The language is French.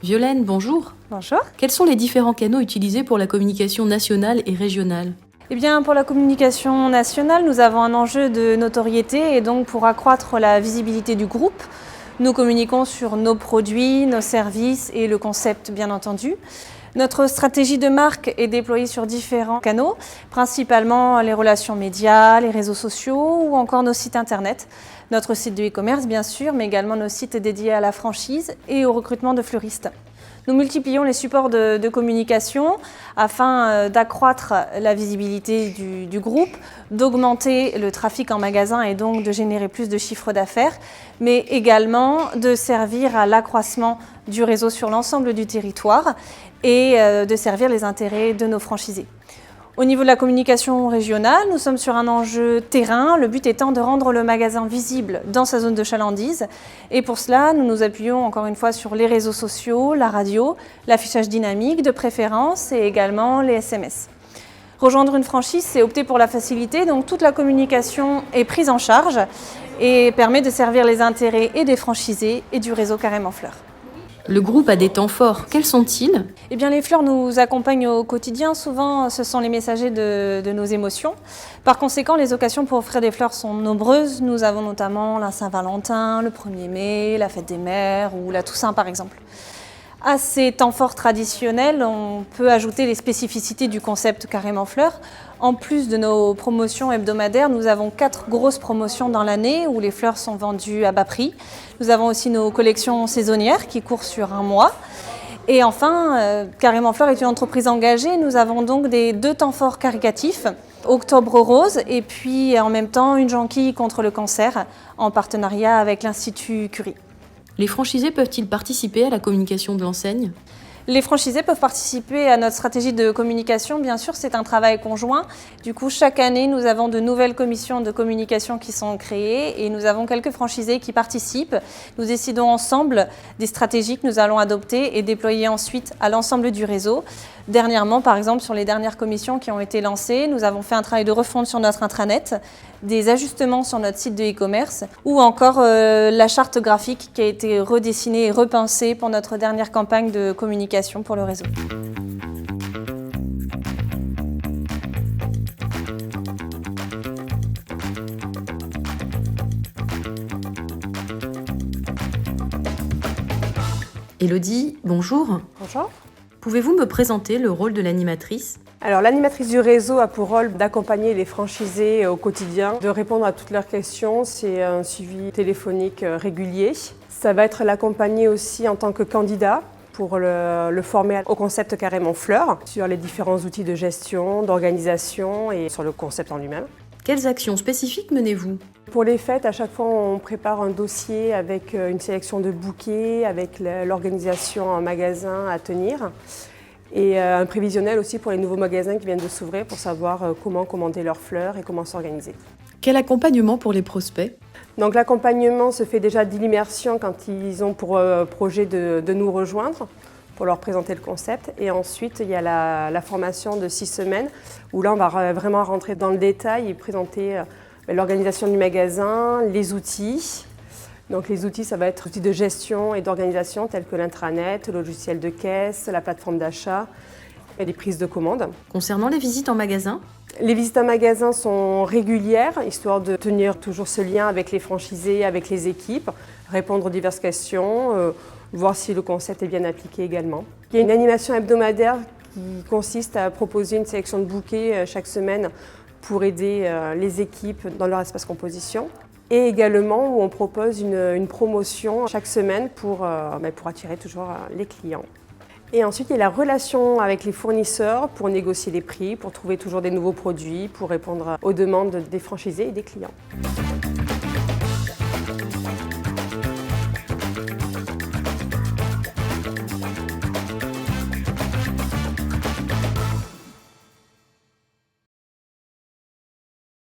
Violaine, bonjour. Bonjour. Quels sont les différents canaux utilisés pour la communication nationale et régionale ? Eh bien, pour la communication nationale, nous avons un enjeu de notoriété et donc pour accroître la visibilité du groupe, nous communiquons sur nos produits, nos services et le concept bien entendu. Notre stratégie de marque est déployée sur différents canaux, principalement les relations médias, les réseaux sociaux ou encore nos sites internet. Notre site de e-commerce bien sûr, mais également nos sites dédiés à la franchise et au recrutement de fleuristes. Nous multiplions les supports de communication afin d'accroître la visibilité du groupe, d'augmenter le trafic en magasin et donc de générer plus de chiffre d'affaires, mais également de servir à l'accroissement du réseau sur l'ensemble du territoire et de servir les intérêts de nos franchisés. Au niveau de la communication régionale, nous sommes sur un enjeu terrain, le but étant de rendre le magasin visible dans sa zone de chalandise. Et pour cela, nous nous appuyons encore une fois sur les réseaux sociaux, la radio, l'affichage dynamique de préférence et également les SMS. Rejoindre une franchise, c'est opter pour la facilité, donc toute la communication est prise en charge et permet de servir les intérêts et des franchisés et du réseau Carême en Fleurs. Le groupe a des temps forts. Quels sont-ils ? Eh bien, les fleurs nous accompagnent au quotidien. Souvent, ce sont les messagers de nos émotions. Par conséquent, les occasions pour offrir des fleurs sont nombreuses. Nous avons notamment la Saint-Valentin, le 1er mai, la fête des mères ou la Toussaint par exemple. À ces temps forts traditionnels, on peut ajouter les spécificités du concept Carême en Fleurs. En plus de nos promotions hebdomadaires, nous avons 4 grosses promotions dans l'année où les fleurs sont vendues à bas prix. Nous avons aussi nos collections saisonnières qui courent sur un mois. Et enfin, Carême en Fleurs est une entreprise engagée. Nous avons donc 2 temps forts caritatifs, Octobre Rose et puis en même temps une jonquille contre le cancer en partenariat avec l'Institut Curie. Les franchisés peuvent-ils participer à la communication de l'enseigne ? Les franchisés peuvent participer à notre stratégie de communication. Bien sûr, c'est un travail conjoint. Du coup, chaque année, nous avons de nouvelles commissions de communication qui sont créées et nous avons quelques franchisés qui participent. Nous décidons ensemble des stratégies que nous allons adopter et déployer ensuite à l'ensemble du réseau. Dernièrement, par exemple, sur les dernières commissions qui ont été lancées, nous avons fait un travail de refonte sur notre intranet, des ajustements sur notre site de e-commerce ou encore la charte graphique qui a été redessinée et repensée pour notre dernière campagne de communication pour le réseau. Élodie, bonjour. Bonjour. Pouvez-vous me présenter le rôle de l'animatrice ? Alors l'animatrice du réseau a pour rôle d'accompagner les franchisés au quotidien, de répondre à toutes leurs questions. C'est un suivi téléphonique régulier. Ça va être l'accompagner aussi en tant que candidat pour le former au concept Carême en Fleurs, sur les différents outils de gestion, d'organisation et sur le concept en lui-même. Quelles actions spécifiques menez-vous ? Pour les fêtes, à chaque fois, on prépare un dossier avec une sélection de bouquets, avec l'organisation en magasin à tenir et un prévisionnel aussi pour les nouveaux magasins qui viennent de s'ouvrir pour savoir comment commander leurs fleurs et comment s'organiser. Quel accompagnement pour les prospects ? Donc l'accompagnement se fait déjà dès l'immersion quand ils ont pour projet de nous rejoindre pour leur présenter le concept. Et ensuite, il y a la formation de 6 semaines où là, on va vraiment rentrer dans le détail et présenter l'organisation du magasin, les outils. Donc les outils, ça va être outils de gestion et d'organisation tels que l'intranet, le logiciel de caisse, la plateforme d'achat et les prises de commandes. Concernant les visites en magasin ? Les visites en magasin sont régulières, histoire de tenir toujours ce lien avec les franchisés, avec les équipes, répondre aux diverses questions, voir si le concept est bien appliqué également. Il y a une animation hebdomadaire qui consiste à proposer une sélection de bouquets chaque semaine pour aider les équipes dans leur espace composition. Et également où on propose une promotion chaque semaine pour attirer toujours les clients. Et ensuite, il y a la relation avec les fournisseurs pour négocier les prix, pour trouver toujours des nouveaux produits, pour répondre aux demandes des franchisés et des clients.